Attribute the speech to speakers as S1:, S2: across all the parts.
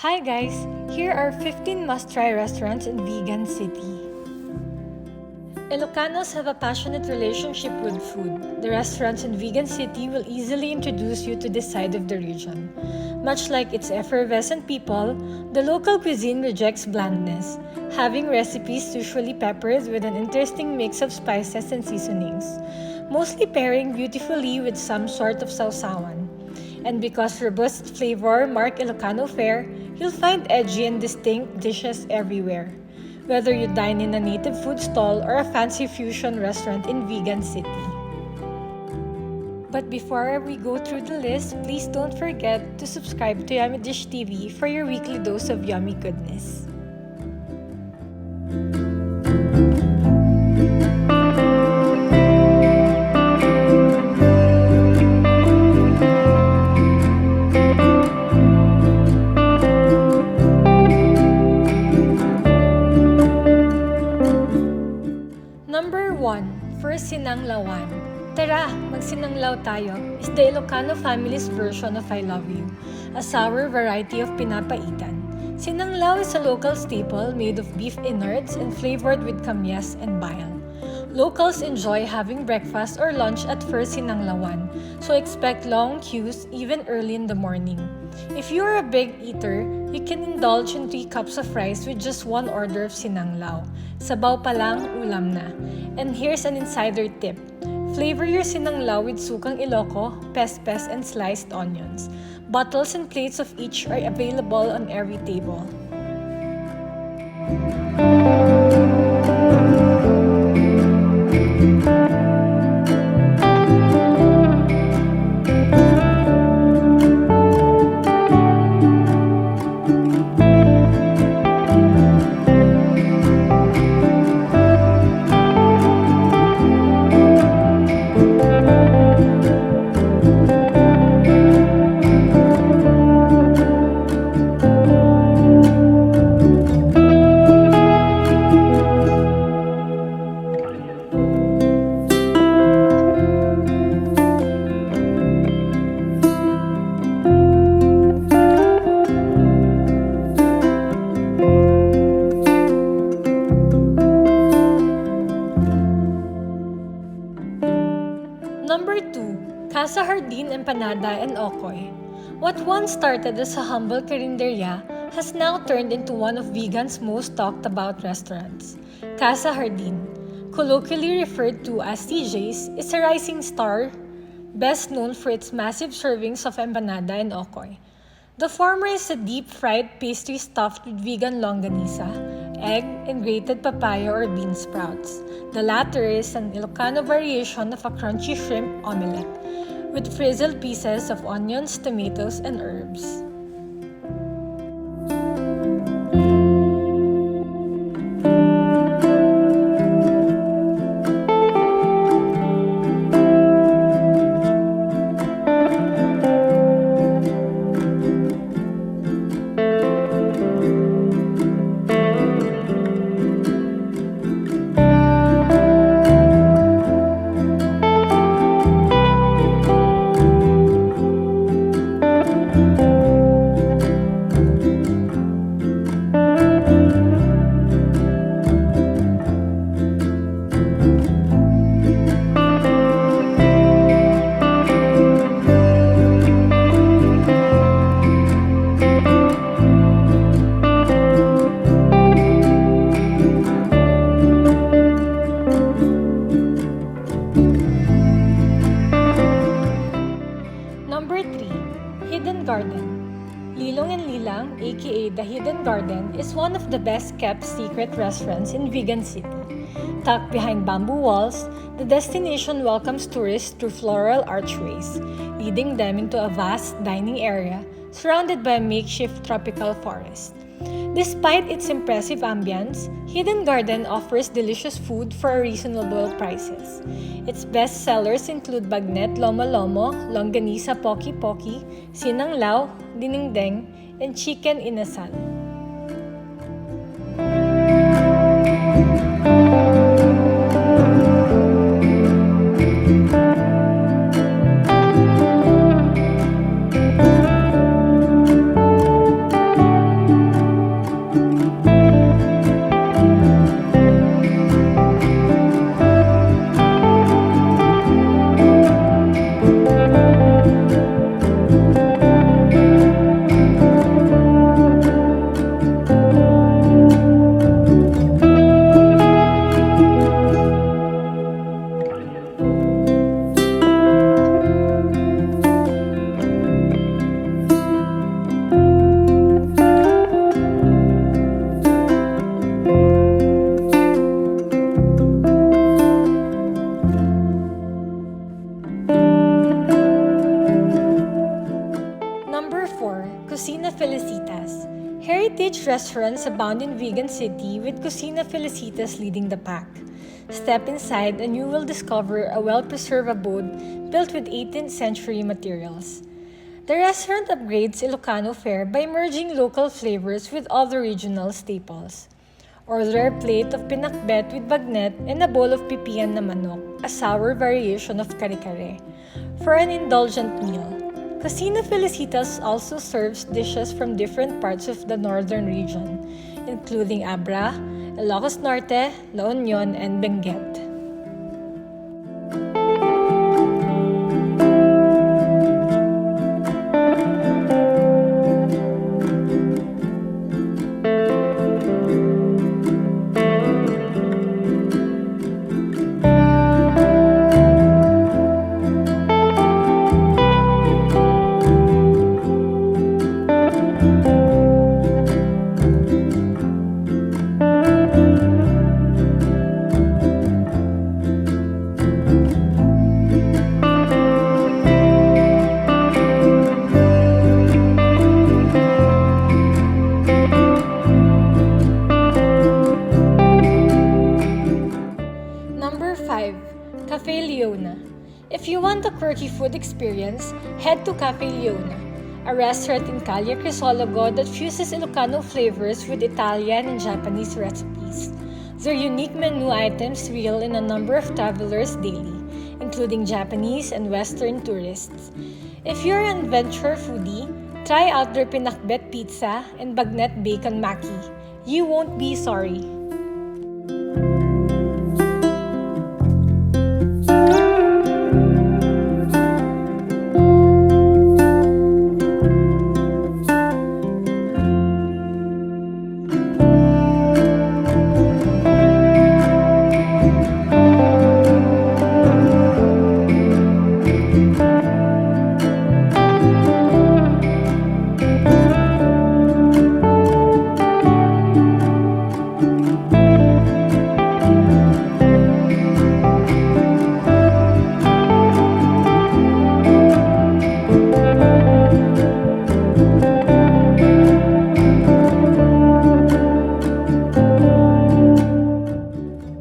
S1: Hi guys! Here are 15 must-try restaurants in Vigan City. Ilocanos have a passionate relationship with food. The restaurants in Vigan City will easily introduce you to this side of the region. Much like its effervescent people, the local cuisine rejects blandness, having recipes usually peppered with an interesting mix of spices and seasonings, mostly pairing beautifully with some sort of sawsawan. And because robust flavor mark Ilocano fare, you'll find edgy and distinct dishes everywhere. Whether you dine in a native food stall or a fancy fusion restaurant in Vigan City. But before we go through the list, please don't forget to subscribe to Yummy Dish TV for your weekly dose of yummy goodness. Number 1. First Sinanglawan. Tara, magsinanglao tayo is the Ilocano family's version of I love you, a sour variety of pinapaitan. Sinanglao is a local staple made of beef innards and flavored with kamyas and bile. Locals enjoy having breakfast or lunch at First Sinanglawan, so expect long queues even early in the morning. If you are a big eater, you can indulge in 3 cups of rice with just 1 order of sinanglao. Sabaw pa lang, ulam na. And here's an insider tip. Flavor your sinanglao with sukang Iloco, pespes, and sliced onions. Bottles and plates of each are available on every table. Number 2. Casa Jardin, Empanada, and Okoy. What once started as a humble carinderia has now turned into one of Vigan's most talked about restaurants. Casa Jardin, colloquially referred to as TJ's, is a rising star, best known for its massive servings of empanada and okoy. The former is a deep-fried pastry stuffed with vegan longanisa, egg, and grated papaya or bean sprouts. The latter is an Ilocano variation of a crunchy shrimp omelette, with frizzled pieces of onions, tomatoes, and herbs. Number 3. Hidden Garden. Lilong and Lilang, aka The Hidden Garden, is one of the best-kept secret restaurants in Vigan City. Tucked behind bamboo walls, the destination welcomes tourists through floral archways, leading them into a vast dining area surrounded by a makeshift tropical forest. Despite its impressive ambience, Hidden Garden offers delicious food for reasonable prices. Its best sellers include bagnet lomo-lomo, longanisa poki-poki, sinanglao, dinengdeng, and chicken inasal. Heritage restaurants abound in Vigan City with Sino Felicitas leading the pack. Step inside and you will discover a well-preserved abode built with 18th century materials. The restaurant upgrades Ilocano fare by merging local flavors with other regional staples. Order a plate of pinakbet with bagnet and a bowl of pipian na manok, a sour variation of kare-kare, for an indulgent meal. Sino Felicitas also serves dishes from different parts of the northern region, including Abra, Ilocos Norte, La Union, and Benguet. Number 5. Cafe Leona. If you want a quirky food experience, head to Cafe Leona, a restaurant in Calle Crisologo that fuses Ilocano flavors with Italian and Japanese recipes. Their unique menu items reel in a number of travelers daily, including Japanese and Western tourists. If you're an adventure foodie, try out their pinakbet pizza and bagnet bacon maki. You won't be sorry.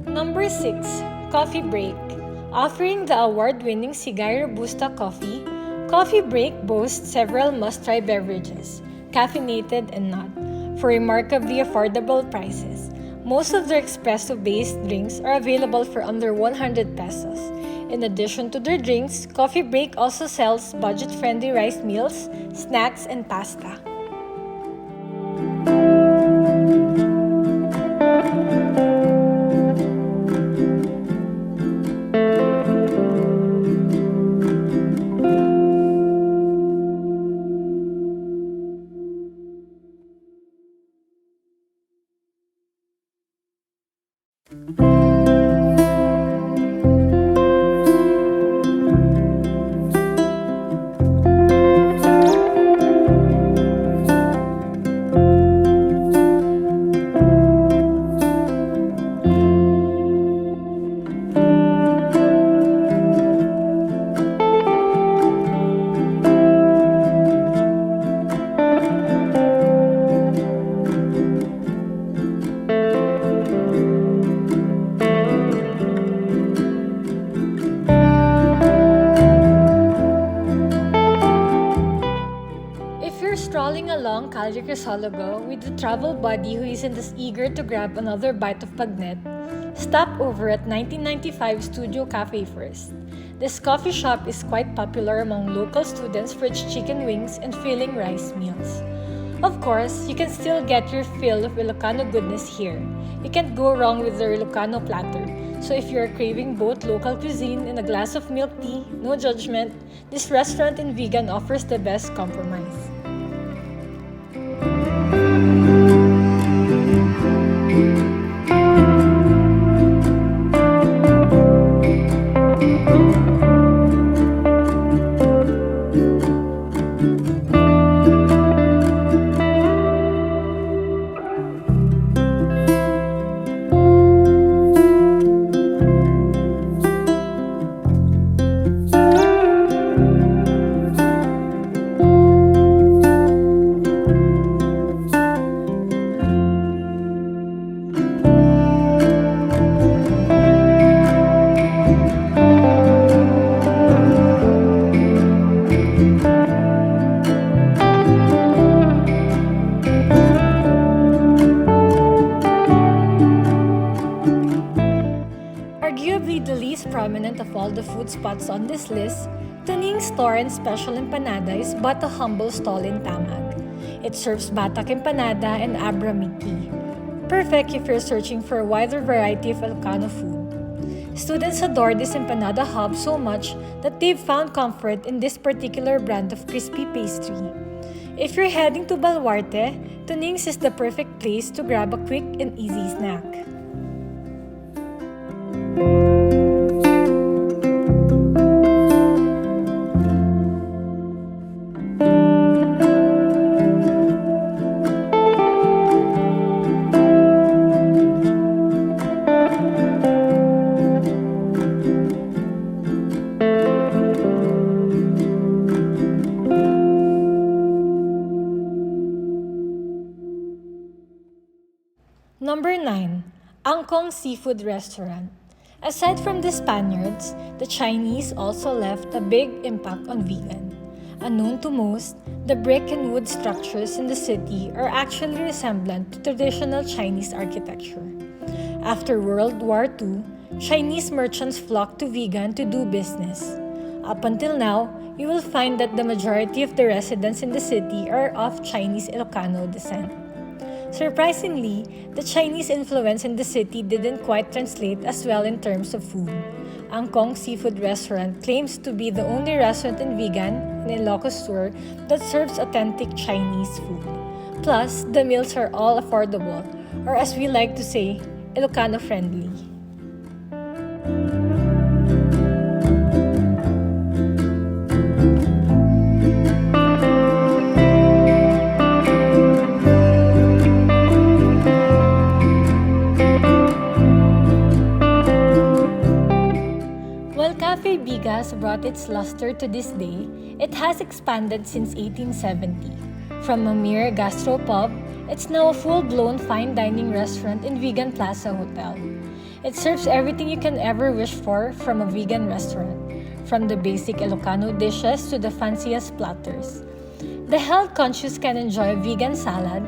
S1: Number 6. Coffee Break. Offering the award-winning Sigay Robusta coffee, Coffee Break boasts several must-try beverages, caffeinated and not, for remarkably affordable prices. Most of their espresso-based drinks are available for under 100 pesos. In addition to their drinks, Coffee Break also sells budget-friendly rice meals, snacks, and pasta. Strolling along Calle Crisologo with a travel buddy who isn't as eager to grab another bite of bagnet, stop over at 1995 Studio Cafe first. This coffee shop is quite popular among local students for its chicken wings and filling rice meals. Of course, you can still get your fill of Ilocano goodness here. You can't go wrong with their Ilocano platter. So if you're craving both local cuisine and a glass of milk tea, no judgment, this restaurant in Vigan offers the best compromise. prominent of all the food spots on this list, Tuning's store and special empanada is but a humble stall in Tamag. It serves batak empanada and abra miki. Perfect if you're searching for a wider variety of Ilocano food. Students adore this empanada hub so much that they've found comfort in this particular brand of crispy pastry. If you're heading to Baluarte, Tuning's is the perfect place to grab a quick and easy snack. Number 9. Angkong Seafood Restaurant. Aside from the Spaniards, the Chinese also left a big impact on vegan. Unknown to most, the brick and wood structures in the city are actually resemblant to traditional Chinese architecture. After World War II, Chinese merchants flocked to Vigan to do business. Up until now, you will find that the majority of the residents in the city are of Chinese Ilocano descent. Surprisingly, the Chinese influence in the city didn't quite translate as well in terms of food. Angkong Seafood Restaurant claims to be the only restaurant in Vigan, in Ilocos Sur, that serves authentic Chinese food. Plus, the meals are all affordable, or as we like to say, Ilocano friendly. Cafe Bigas brought its luster to this day, it has expanded since 1870. From a mere gastropub, it's now a full-blown fine dining restaurant in Vigan Plaza Hotel. It serves everything you can ever wish for from a vegan restaurant, from the basic Ilocano dishes to the fanciest platters. The health-conscious can enjoy vegan salad,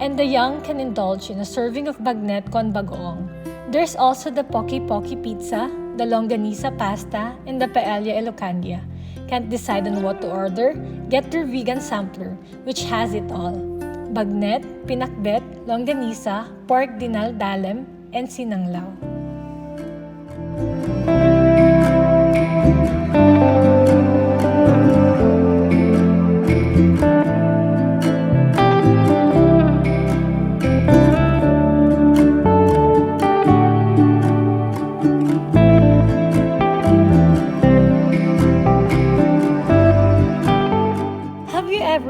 S1: and the young can indulge in a serving of bagnet con bagoong. There's also the poki-poki pizza, the longanisa pasta, and the paella Ilocania. Can't decide on what to order? Get your vegan sampler, which has it all. Bagnet, pinakbet, longanisa, pork dinaldalem, and sinanglao.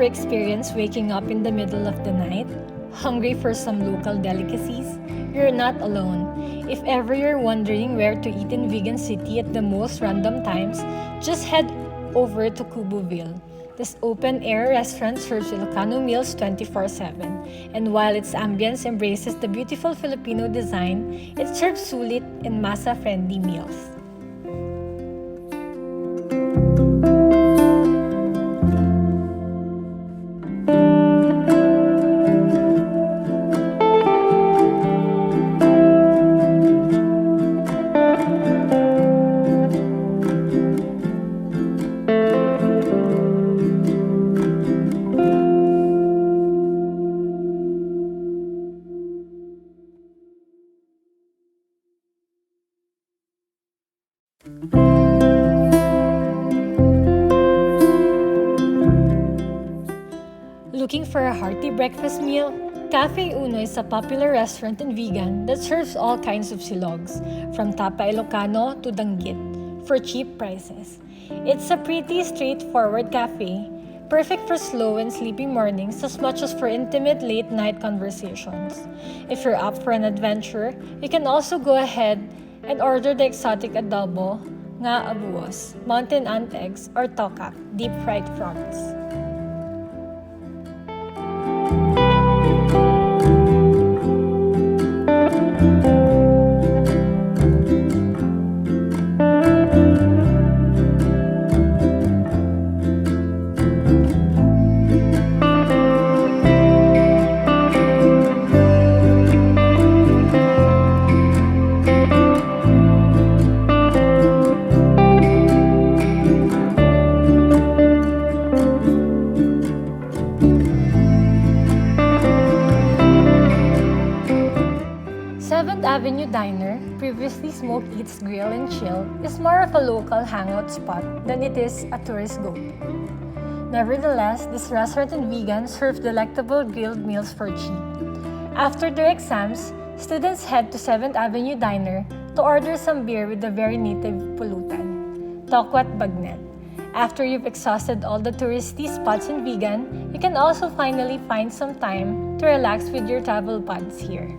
S1: Experience waking up in the middle of the night, hungry for some local delicacies? You're not alone. If ever you're wondering where to eat in Vigan City at the most random times, just head over to Kubuville. This open-air restaurant serves Ilocano meals 24/7, and while its ambience embraces the beautiful Filipino design, it serves sulit and masa-friendly meals. Looking for a hearty breakfast meal? Cafe Uno is a popular restaurant in Vigan that serves all kinds of silogs, from tapa Ilocano to danggit, for cheap prices. It's a pretty straightforward cafe, perfect for slow and sleepy mornings as much as for intimate late-night conversations. If you're up for an adventure, you can also go ahead and order the exotic adobo, nga abuos, mountain ant eggs, or tokak, deep-fried prawns. Avenue Diner, previously Smoke Eats Grill and Chill, is more of a local hangout spot than it is a tourist go-to. Nevertheless, this restaurant in Vigan serves delectable grilled meals for cheap. After their exams, students head to 7th Avenue Diner to order some beer with the very native pulutan, tokwat bagnet. After you've exhausted all the touristy spots in Vigan, you can also finally find some time to relax with your travel buds here.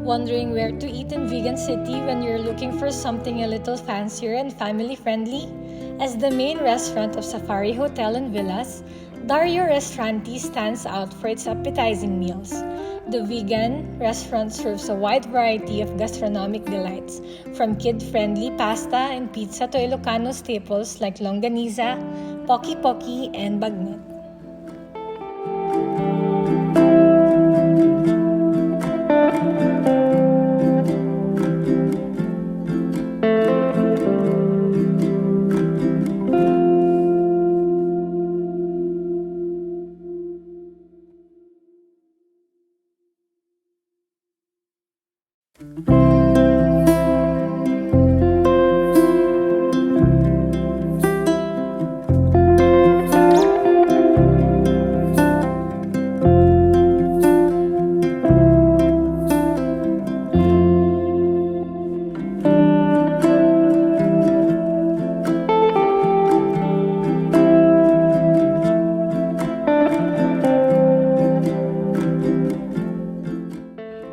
S1: Wondering where to eat in Vigan City when you're looking for something a little fancier and family-friendly? As the main restaurant of Safari Hotel and Villas, Daria Restaurante stands out for its appetizing meals. The Vigan restaurant serves a wide variety of gastronomic delights, from kid-friendly pasta and pizza to Ilocano staples like longaniza, poki-poki, and bagnet.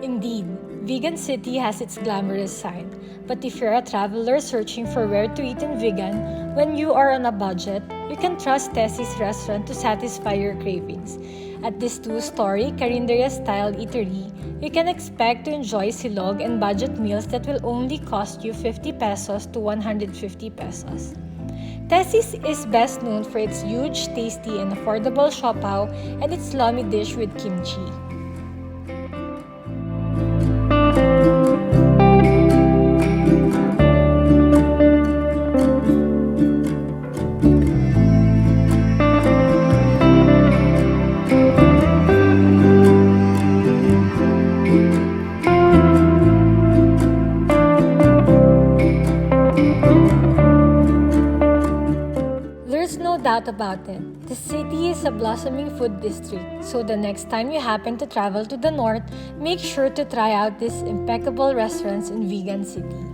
S1: Indeed, Vigan City has its glamorous side, but if you're a traveler searching for where to eat in Vigan when you are on a budget, you can trust Tessie's restaurant to satisfy your cravings. At this two-story Carinderia-style eatery, you can expect to enjoy silog and budget meals that will only cost you 50 pesos to 150 pesos. Tessie's is best known for its huge, tasty, and affordable siopaw and its lomi dish with kimchi. There's no doubt about it. The city is a blossoming food district, so the next time you happen to travel to the north, make sure to try out these impeccable restaurants in Vigan City.